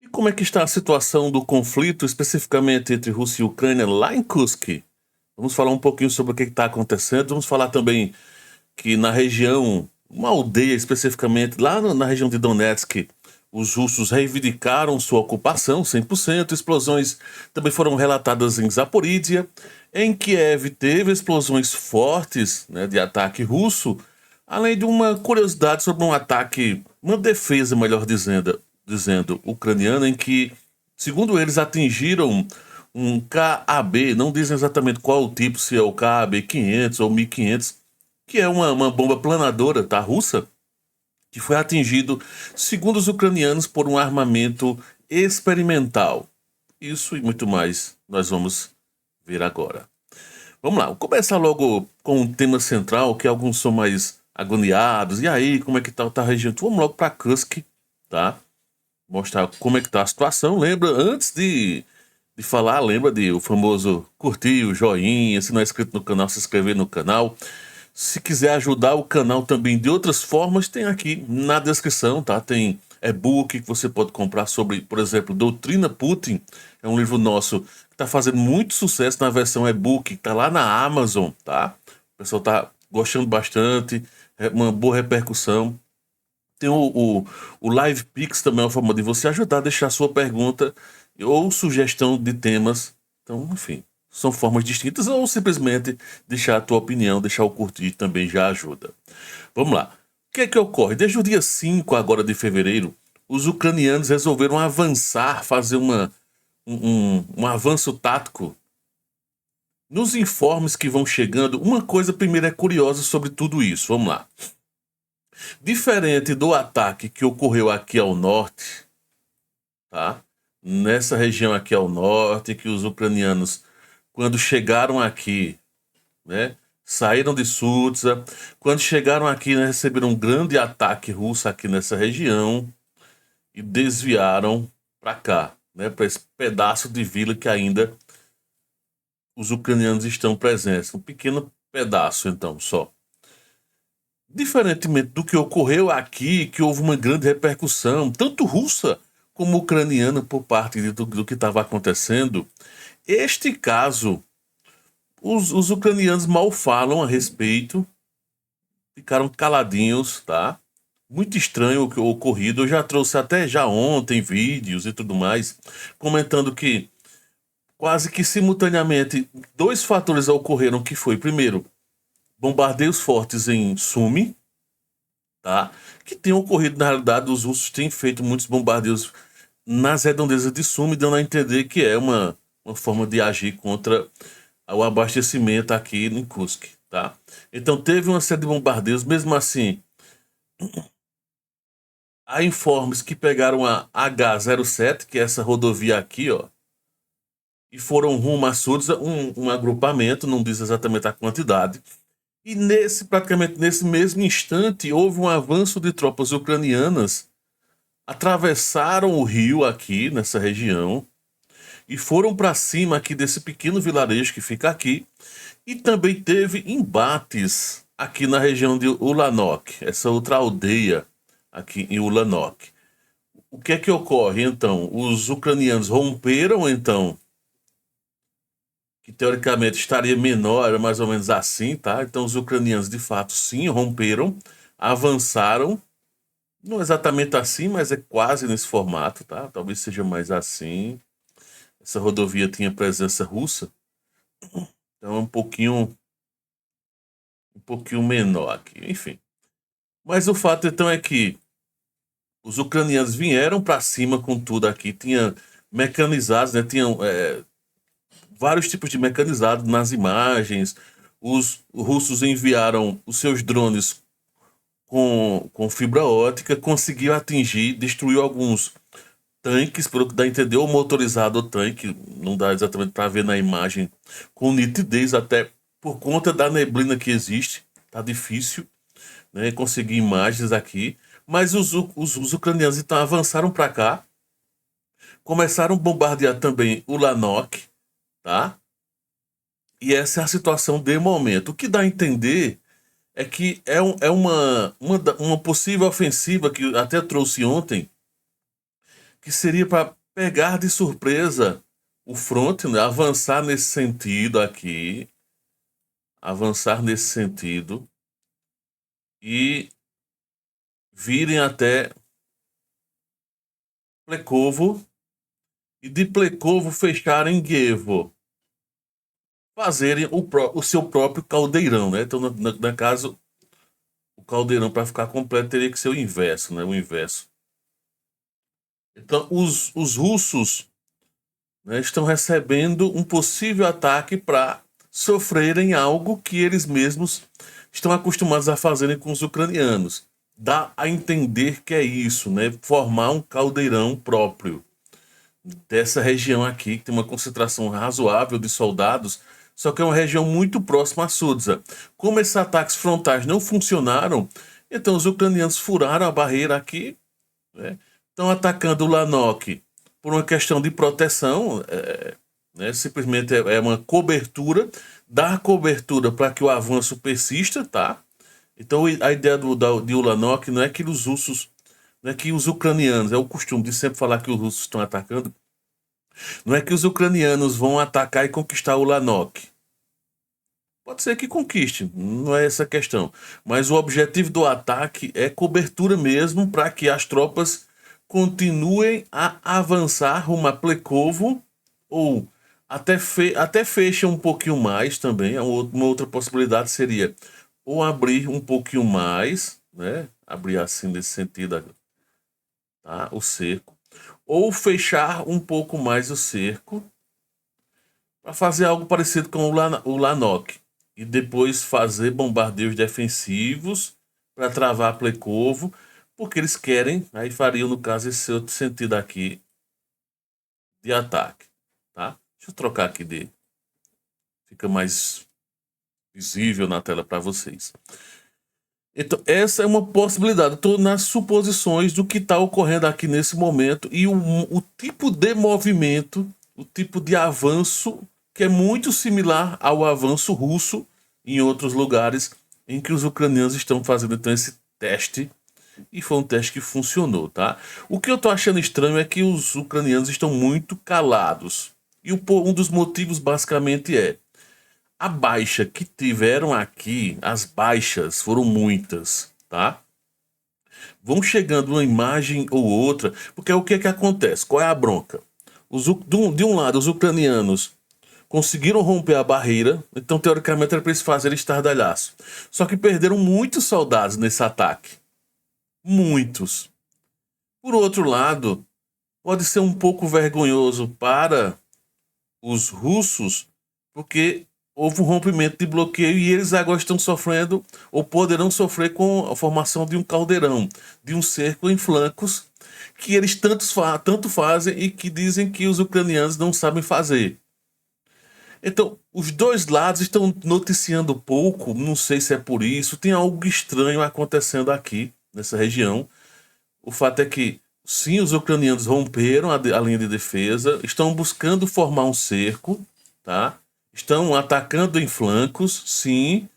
E como é que está a situação do conflito, especificamente entre Rússia e Ucrânia, lá em Kursk? Vamos falar um pouquinho sobre o que está acontecendo. Vamos falar também que na região, uma aldeia especificamente, lá na região de Donetsk, os russos reivindicaram sua ocupação 100%. Explosões também foram relatadas em Zaporídia. Em Kiev teve explosões fortes, né, de ataque russo, além de uma curiosidade sobre um ataque, uma defesa, melhor dizendo, ucraniana, em que, segundo eles, atingiram um KAB, não dizem exatamente qual o tipo, se é o KAB-500 ou 1500, que é uma bomba planadora, tá, russa, que foi atingido, segundo os ucranianos, por um armamento experimental. Isso e muito mais nós vamos ver agora. Vamos lá, vou começar logo com um tema central, que alguns são mais agoniados. E aí, como é que tá a região? Então, vamos logo para Kursk, tá? Mostrar como é que tá a situação. Lembra, antes de falar, lembra de o famoso curtir, o joinha, se não é inscrito no canal, se inscrever no canal. Se quiser ajudar o canal também de outras formas, tem aqui na descrição, tá? Tem e-book que você pode comprar sobre, por exemplo, Doutrina Putin. É um livro nosso que está fazendo muito sucesso na versão e-book, que tá lá na Amazon, tá? O pessoal tá gostando bastante, é uma boa repercussão. Tem o Live Pix também, é uma forma de você ajudar a deixar sua pergunta ou sugestão de temas. Então, enfim, são formas distintas, ou simplesmente deixar a tua opinião, deixar o curtir também já ajuda. Vamos lá. O que é que ocorre? Desde o dia 5 agora de fevereiro, os ucranianos resolveram avançar, fazer um avanço tático. Nos informes que vão chegando, uma coisa primeiro é curiosa sobre tudo isso. Vamos lá. Diferente do ataque que ocorreu aqui ao norte, tá? Nessa região aqui ao norte, que os ucranianos, quando chegaram aqui, né, saíram de Sutza, quando chegaram aqui, né, receberam um grande ataque russo aqui nessa região e desviaram para cá, né, para esse pedaço de vila que ainda os ucranianos estão presentes. Um pequeno pedaço, então, só. Diferentemente do que ocorreu aqui, que houve uma grande repercussão, tanto russa como ucraniana, por parte do que estava acontecendo, este caso, os ucranianos mal falam a respeito, ficaram caladinhos, tá? Muito estranho o que ocorrido. Eu já trouxe até já ontem vídeos e tudo mais, comentando que quase que simultaneamente dois fatores ocorreram, que foi, primeiro, bombardeios fortes em Sumi, tá? Que tem ocorrido, na realidade, os russos têm feito muitos bombardeios nas redondezas de Sumi, dando a entender que é uma forma de agir contra o abastecimento aqui em Kursk, tá? Então teve uma série de bombardeios, mesmo assim, há informes que pegaram a H07, que é essa rodovia aqui, ó, e foram rumo a Sudza, um agrupamento, não diz exatamente a quantidade. E praticamente nesse mesmo instante, houve um avanço de tropas ucranianas, atravessaram o rio aqui, nessa região, e foram para cima aqui desse pequeno vilarejo que fica aqui, e também teve embates aqui na região de Ulanok, essa outra aldeia aqui em Ulanok. O que é que ocorre, então? Os ucranianos romperam, então, que teoricamente estaria menor, era mais ou menos assim, tá? Então os ucranianos, de fato, sim, romperam, avançaram, não exatamente assim, mas é quase nesse formato, tá? Talvez seja mais assim. Essa rodovia tinha presença russa, então é um pouquinho menor aqui, enfim. Mas o fato então é que os ucranianos vieram para cima com tudo aqui, tinha mecanizados, né? Tinham vários tipos de mecanizados nas imagens. Os russos enviaram os seus drones com fibra ótica, conseguiu atingir, destruiu alguns tanques, pelo que dá a entender, o motorizado o tanque, não dá exatamente para ver na imagem com nitidez, até por conta da neblina que existe, tá difícil, né, conseguir imagens aqui. Mas os ucranianos então avançaram para cá, começaram a bombardear também o Lanok, tá? E essa é a situação de momento. O que dá a entender é que é uma possível ofensiva que até trouxe ontem, que seria para pegar de surpresa o front, né? Avançar nesse sentido e virem até Plekovo e de Plekovo fecharem Gievo, fazerem o seu próprio caldeirão, né? Então, na caso, o caldeirão, para ficar completo, teria que ser o inverso, né? O inverso. Então, os russos, né, estão recebendo um possível ataque para sofrerem algo que eles mesmos estão acostumados a fazerem com os ucranianos. Dá a entender que é isso, né? Formar um caldeirão próprio dessa região aqui, que tem uma concentração razoável de soldados, só que é uma região muito próxima a Sudza. Como esses ataques frontais não funcionaram, então os ucranianos furaram a barreira aqui, né? Estão atacando o Lanok por uma questão de proteção, né? Simplesmente é uma cobertura, dar cobertura para que o avanço persista, tá? Então a ideia de Ulanok não é que os russos, não é que os ucranianos, é o costume de sempre falar que os russos estão atacando, não é que os ucranianos vão atacar e conquistar Ulanok. Pode ser que conquiste, não é essa a questão. Mas o objetivo do ataque é cobertura mesmo para que as tropas continuem a avançar rumo a Plekovo ou até feche um pouquinho mais também. Uma outra possibilidade seria ou abrir um pouquinho mais, né? Abrir assim nesse sentido, tá? O cerco. Ou fechar um pouco mais o cerco para fazer algo parecido com o Lanok. E depois fazer bombardeios defensivos para travar Plekovo, porque eles querem, aí fariam no caso esse outro sentido aqui de ataque, tá? Deixa eu trocar aqui fica mais visível na tela para vocês. Então, essa é uma possibilidade. Estou nas suposições do que está ocorrendo aqui nesse momento e o tipo de movimento, o tipo de avanço que é muito similar ao avanço russo em outros lugares em que os ucranianos estão fazendo então esse teste, e foi um teste que funcionou, tá? O que eu tô achando estranho é que os ucranianos estão muito calados. E um dos motivos basicamente é a baixa que tiveram aqui, as baixas foram muitas, tá? Vão chegando uma imagem ou outra, porque o que acontece? Qual é a bronca? De um lado, os ucranianos conseguiram romper a barreira, então teoricamente era para eles fazerem estardalhaço. Só que perderam muitos soldados nesse ataque. Muitos. Por outro lado, pode ser um pouco vergonhoso para os russos, porque houve um rompimento de bloqueio e eles agora estão sofrendo, ou poderão sofrer com a formação de um caldeirão, de um cerco em flancos, que eles tanto fazem e que dizem que os ucranianos não sabem fazer. Então, os dois lados estão noticiando pouco, não sei se é por isso, tem algo estranho acontecendo aqui, nessa região. O fato é que, sim, os ucranianos romperam a linha de defesa, estão buscando formar um cerco, tá? Estão atacando em flancos, sim.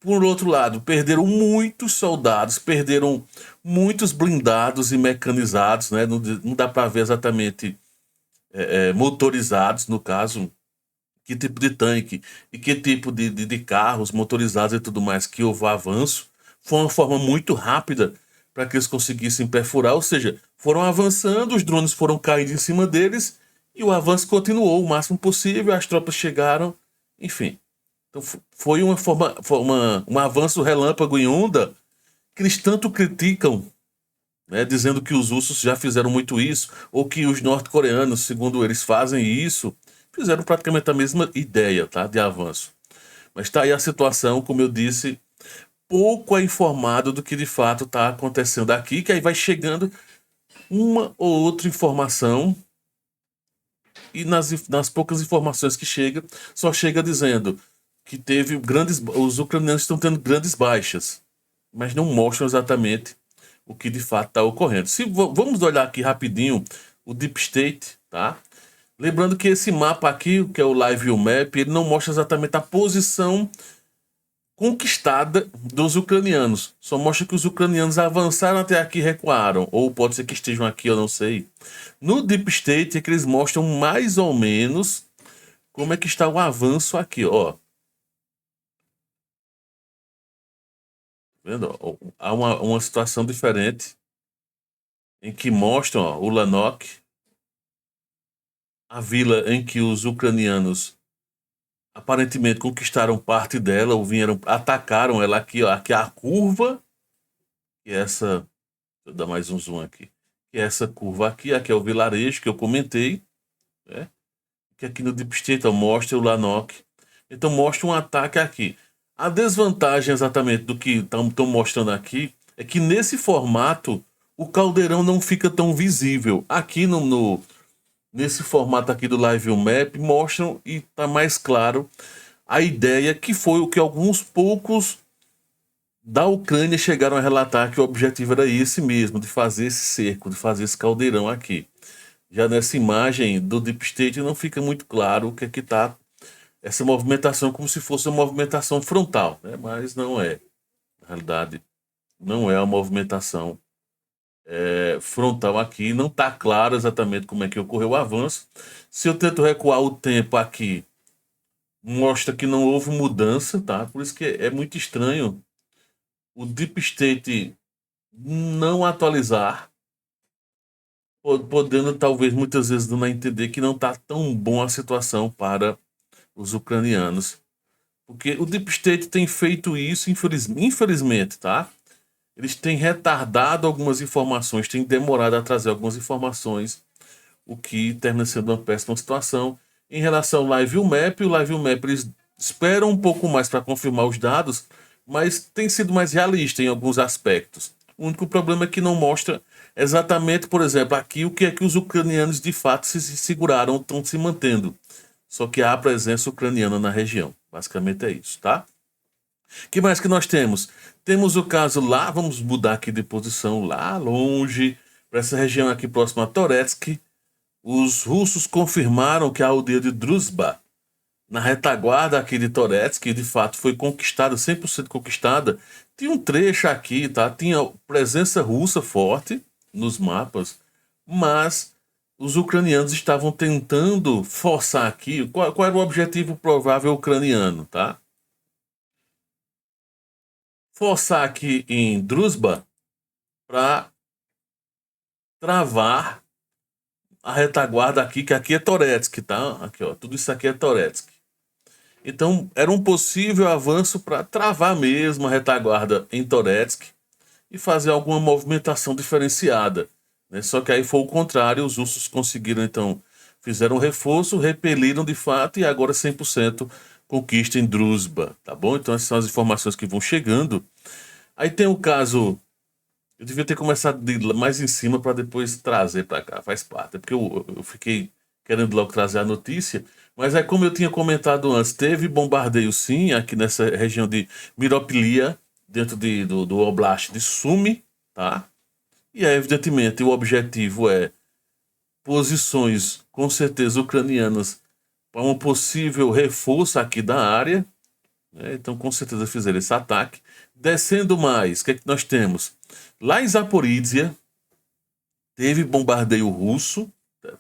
Por outro lado, perderam muitos soldados, perderam muitos blindados e mecanizados, né? Não dá para ver exatamente motorizados, no caso, que tipo de tanque e que tipo de carros motorizados e tudo mais que houve avanço. Foi uma forma muito rápida para que eles conseguissem perfurar, ou seja, foram avançando, os drones foram caindo em cima deles e o avanço continuou o máximo possível, as tropas chegaram, enfim. Então foi um avanço relâmpago em onda que eles tanto criticam, né, dizendo que os russos já fizeram muito isso, ou que os norte-coreanos, segundo eles, fazem isso, fizeram praticamente a mesma ideia, tá, de avanço. Mas está aí a situação, como eu disse, pouco é informado do que de fato está acontecendo aqui, que aí vai chegando uma ou outra informação e nas poucas informações que chega, só chega dizendo que os ucranianos estão tendo grandes baixas, mas não mostram exatamente o que de fato está ocorrendo. Vamos olhar aqui rapidinho o Deep State, tá? Lembrando que esse mapa aqui, que é o Live View Map, ele não mostra exatamente a posição conquistada dos ucranianos. Só mostra que os ucranianos avançaram até aqui e recuaram. Ou pode ser que estejam aqui, eu não sei. No Deep State é que eles mostram mais ou menos como é que está o avanço aqui, ó. Vendo? Ó, há uma situação diferente em que mostram, ó, o Lanok, a vila em que os ucranianos aparentemente conquistaram parte dela, ou vieram, atacaram ela aqui, ó, aqui é a curva, que é essa, deixa eu dar mais um zoom aqui, que é essa curva aqui é o vilarejo que eu comentei, né? Que aqui no Deep State, ó, mostra o Lanok, então mostra um ataque aqui. A desvantagem exatamente do que estão mostrando aqui é que nesse formato o caldeirão não fica tão visível. Aqui nesse formato aqui do Live View Map mostram e está mais claro a ideia, que foi o que alguns poucos da Ucrânia chegaram a relatar, que o objetivo era esse mesmo, de fazer esse cerco, de fazer esse caldeirão aqui. Já nessa imagem do Deep State não fica muito claro o que é que está essa movimentação, como se fosse uma movimentação frontal, né? Mas não é. Na realidade, não é uma movimentação frontal aqui. Não está claro exatamente como é que ocorreu o avanço. Se eu tento recuar o tempo aqui, mostra que não houve mudança, tá? Por isso que é muito estranho o Deep State não atualizar, podendo talvez muitas vezes dando a entender que não está tão bom a situação para os ucranianos. Porque o Deep State tem feito isso, infelizmente, tá? Eles têm retardado algumas informações, têm demorado a trazer algumas informações, o que termina sendo uma péssima situação. Em relação ao Live View Map, o Live View Map eles esperam um pouco mais para confirmar os dados, mas tem sido mais realista em alguns aspectos. O único problema é que não mostra exatamente, por exemplo, aqui o que é que os ucranianos de fato se seguraram, estão se mantendo. Só que há presença ucraniana na região. Basicamente é isso, tá? O que mais que nós temos? Temos o caso lá, vamos mudar aqui de posição, lá longe, para essa região aqui próxima a Toretsk. Os russos confirmaram que a aldeia de Druzhba, na retaguarda aqui de Toretsk, que de fato foi conquistada, 100% conquistada. Tinha um trecho aqui, tá? Tinha presença russa forte nos mapas, mas os ucranianos estavam tentando forçar aqui. Qual era o objetivo provável ucraniano, tá? Forçar aqui em Druzhba para travar a retaguarda aqui, que aqui é Toretsk, tá? Aqui, ó, tudo isso aqui é Toretsk. Então, era um possível avanço para travar mesmo a retaguarda em Toretsk e fazer alguma movimentação diferenciada, né? Só que aí foi o contrário, os russos conseguiram, então, fizeram um reforço, repeliram de fato e agora 100% conquista em Druzhba, tá bom? Então, essas são as informações que vão chegando. Aí tem o caso. Eu devia ter começado mais em cima para depois trazer para cá, faz parte. É porque eu fiquei querendo logo trazer a notícia. Mas é como eu tinha comentado antes, teve bombardeio sim, aqui nessa região de Miropilia, dentro do Oblast de Sumy, tá? E aí, evidentemente, o objetivo é posições, com certeza, ucranianas para um possível reforço aqui da área, né? Então, com certeza, fizeram esse ataque. Descendo mais, o que é que nós temos? Lá em Zaporizhia, teve bombardeio russo,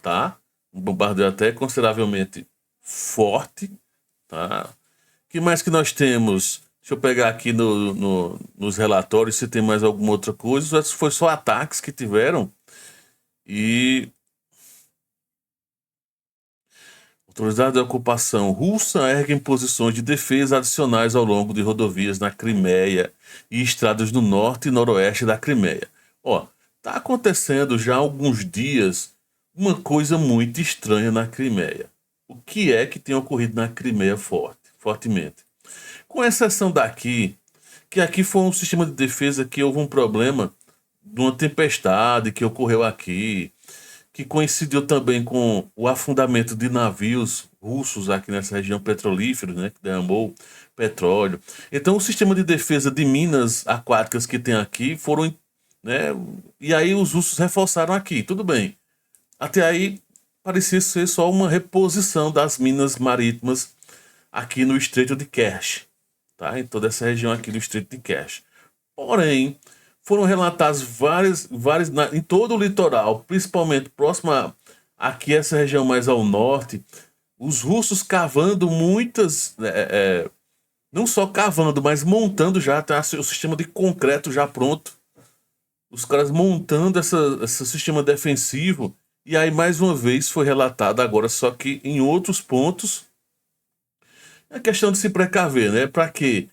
tá? Um bombardeio até consideravelmente forte, tá? O que mais que nós temos? Deixa eu pegar aqui nos relatórios se tem mais alguma outra coisa. Foi só ataques que tiveram. E autoridades de ocupação russa erguem posições de defesa adicionais ao longo de rodovias na Crimeia e estradas no norte e noroeste da Crimeia. Ó, tá acontecendo já há alguns dias uma coisa muito estranha na Crimeia. O que é que tem ocorrido na Crimeia fortemente? Com exceção daqui, que aqui foi um sistema de defesa que houve um problema de uma tempestade que ocorreu aqui, que coincidiu também com o afundamento de navios russos aqui nessa região petrolífera, né, que derramou petróleo. Então, o sistema de defesa de minas aquáticas que tem aqui foram, né, e aí os russos reforçaram aqui, tudo bem. Até aí parecia ser só uma reposição das minas marítimas aqui no Estreito de Kerch. tá? Em toda essa região aqui do Estreito de Kerch. Porém, foram relatados em todo o litoral, principalmente próxima aqui essa região mais ao norte, os russos cavando muitas, não só cavando, mas montando já, tá, o sistema de concreto já pronto. Os caras montando esse sistema defensivo. E aí, mais uma vez, foi relatado agora, só que em outros pontos. É questão de se precaver, né? Para quê?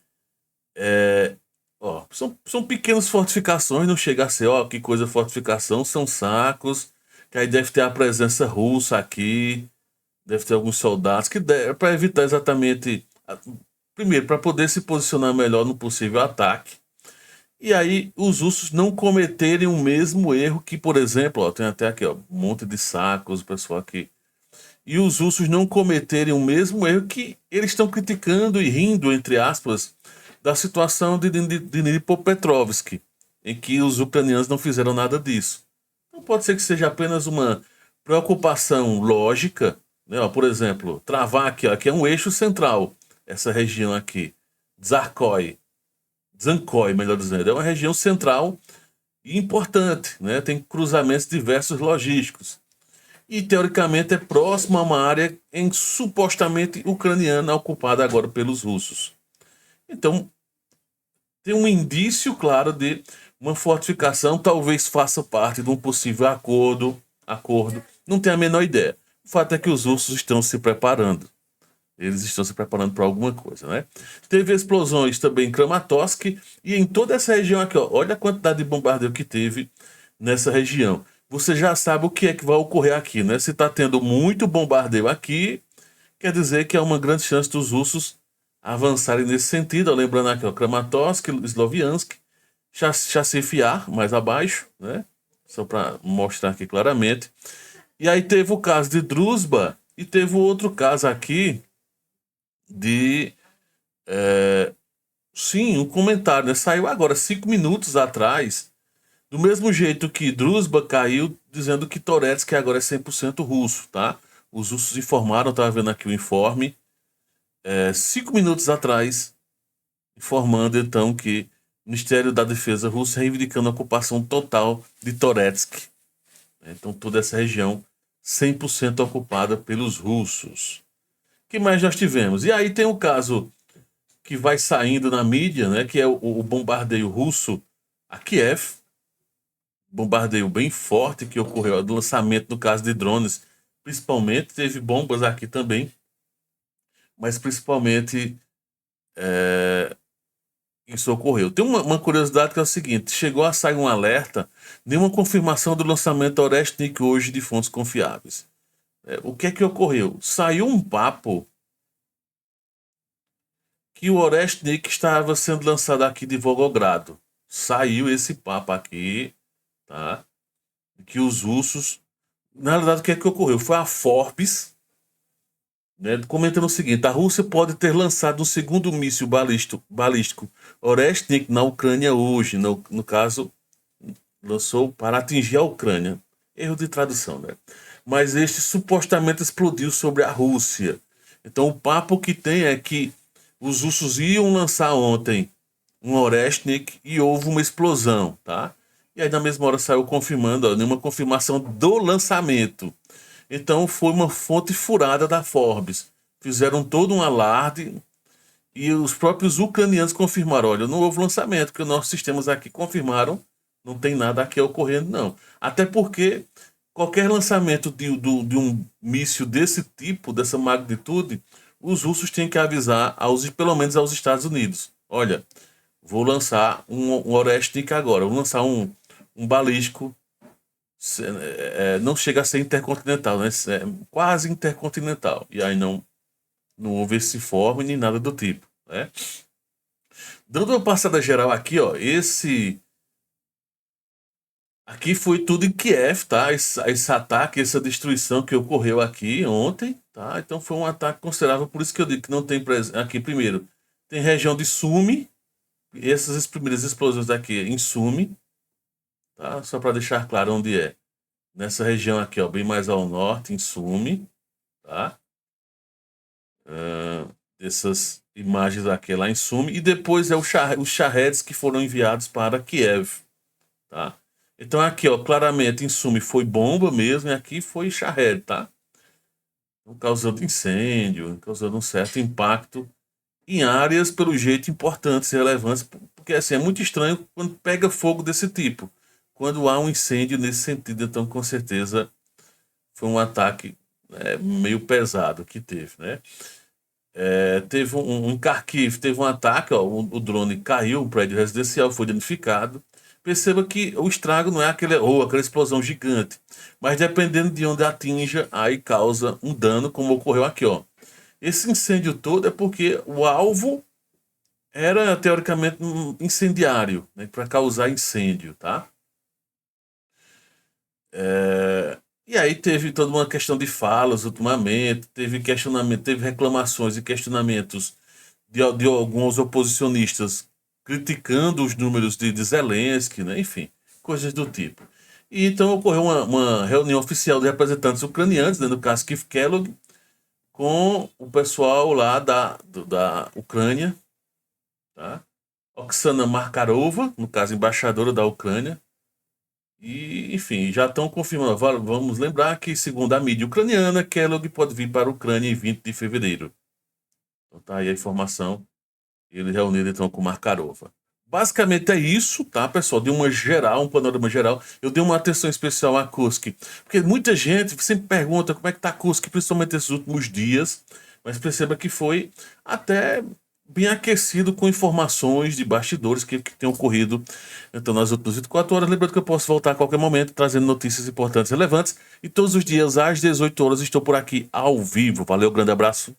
São pequenas fortificações, não chega a ser, que coisa fortificação, são sacos, que aí deve ter a presença russa aqui, deve ter alguns soldados, para evitar exatamente. Primeiro, para poder se posicionar melhor no possível ataque. E aí, os russos não cometerem o mesmo erro que, por exemplo, tem até aqui, um monte de sacos, o pessoal aqui. E os russos não cometerem o mesmo erro que eles estão criticando e rindo, entre aspas, da situação de Dnipropetrovsk, em que os ucranianos não fizeram nada disso. Então pode ser que seja apenas uma preocupação lógica, né? Por exemplo, travar aqui, aqui é um eixo central, essa região aqui, Dzankoy, melhor dizendo, é uma região central e importante, né? Tem cruzamentos diversos logísticos. E, teoricamente, é próximo a uma área supostamente ucraniana ocupada agora pelos russos. Então, tem um indício claro de uma fortificação, talvez faça parte de um possível acordo. Não tenho a menor ideia. O fato é que os russos estão se preparando. Eles estão se preparando para alguma coisa, né? Teve explosões também em Kramatorsk e em toda essa região aqui, ó. Olha a quantidade de bombardeio que teve nessa região. Você já sabe o que é que vai ocorrer aqui, né? Se está tendo muito bombardeio aqui, quer dizer que há uma grande chance dos russos avançarem nesse sentido. Ó, lembrando aqui, ó, Kramatorsk, Sloviansk, Chassif Yar, mais abaixo, né? Só para mostrar aqui claramente. E aí teve o caso de Druzhba e teve outro caso aqui de... sim, um comentário, né? Saiu agora, 5 minutos atrás, do mesmo jeito que Druzhba caiu, dizendo que Toretsky agora é 100% russo, tá? Os russos informaram, estava vendo aqui o informe, 5 minutos atrás, informando então que o Ministério da Defesa russo reivindicando a ocupação total de Toretsky. Então toda essa região 100% ocupada pelos russos. O que mais nós tivemos? E aí tem o caso que vai saindo na mídia, né, que é o bombardeio russo a Kiev, bombardeio bem forte que ocorreu do lançamento no caso de drones, principalmente, teve bombas aqui também, mas principalmente isso ocorreu. Tem uma curiosidade que é o seguinte, chegou a sair um alerta, nenhuma confirmação do lançamento da Oreshnik hoje de fontes confiáveis. O que é que ocorreu? Saiu um papo que o Oreshnik estava sendo lançado aqui de Volgogrado. Saiu esse papo aqui, tá? Que os russos... Na verdade, o que é que ocorreu? Foi a Forbes, né, comentando o seguinte, a Rússia pode ter lançado um segundo míssil balístico Oreshnik na Ucrânia hoje. No caso, lançou para atingir a Ucrânia. Erro de tradução, né? Mas este supostamente explodiu sobre a Rússia. Então o papo que tem é que os russos iam lançar ontem um Oreshnik e houve uma explosão, tá? E aí na mesma hora saiu confirmando, ó, nenhuma confirmação do lançamento. Então foi uma fonte furada da Forbes. Fizeram todo um alarde e os próprios ucranianos confirmaram, olha, não houve lançamento, porque nossos sistemas aqui confirmaram, não tem nada aqui ocorrendo, não. Até porque qualquer lançamento de um míssil desse tipo, dessa magnitude, os russos têm que avisar, pelo menos aos Estados Unidos. Olha, vou lançar um Oreshnik agora, vou lançar um balístico, não chega a ser intercontinental, né? É quase intercontinental. E aí não houve esse informe nem nada do tipo, né? Dando uma passada geral aqui, ó, aqui foi tudo em Kiev, tá? Esse ataque, essa destruição que ocorreu aqui ontem, tá? Então foi um ataque considerável, por isso que eu digo que não tem aqui primeiro. Tem região de Sumy, essas primeiras explosões aqui em Sumy, tá? Só para deixar claro onde é. Nessa região aqui, ó, bem mais ao norte, em Sumy, tá? Essas imagens aqui lá em Sumi, e depois é os Shahed que foram enviados para Kiev, tá? Então aqui, ó, claramente em Sumi foi bomba mesmo, e aqui foi Shahed, tá? Então, causando incêndio, causando um certo impacto em áreas, pelo jeito, importantes e relevantes, porque assim, é muito estranho quando pega fogo desse tipo, quando há um incêndio nesse sentido, então com certeza foi um ataque meio pesado que teve, né? Teve em Kharkiv, teve um ataque, ó, o drone caiu, um prédio residencial foi danificado. Perceba que o estrago não é aquela explosão gigante, mas dependendo de onde atinja, aí causa um dano, como ocorreu aqui, ó. Esse incêndio todo é porque o alvo era teoricamente um incendiário, né, para causar incêndio, tá? E aí teve toda uma questão de falas ultimamente, teve questionamento, teve reclamações e questionamentos de alguns oposicionistas criticando os números de Zelensky, né? Enfim, coisas do tipo. E então ocorreu uma reunião oficial de representantes ucranianos, né, no caso Keith Kellogg, com o pessoal lá da Ucrânia, tá? Oksana Markarova, no caso embaixadora da Ucrânia, e, enfim, já estão confirmando. Vamos lembrar que, segundo a mídia ucraniana, Kellogg pode vir para a Ucrânia em 20 de fevereiro. Então tá aí a informação. Ele reunido então com Markarova. Basicamente é isso, tá, pessoal? De uma geral, um panorama geral. Eu dei uma atenção especial a Kursk, porque muita gente sempre pergunta como é que tá Kursk, principalmente esses últimos dias, mas perceba que foi até bem aquecido com informações de bastidores que têm ocorrido então, nas últimas 24 horas. Lembrando que eu posso voltar a qualquer momento trazendo notícias importantes e relevantes, e todos os dias às 18 horas estou por aqui ao vivo. Valeu, grande abraço.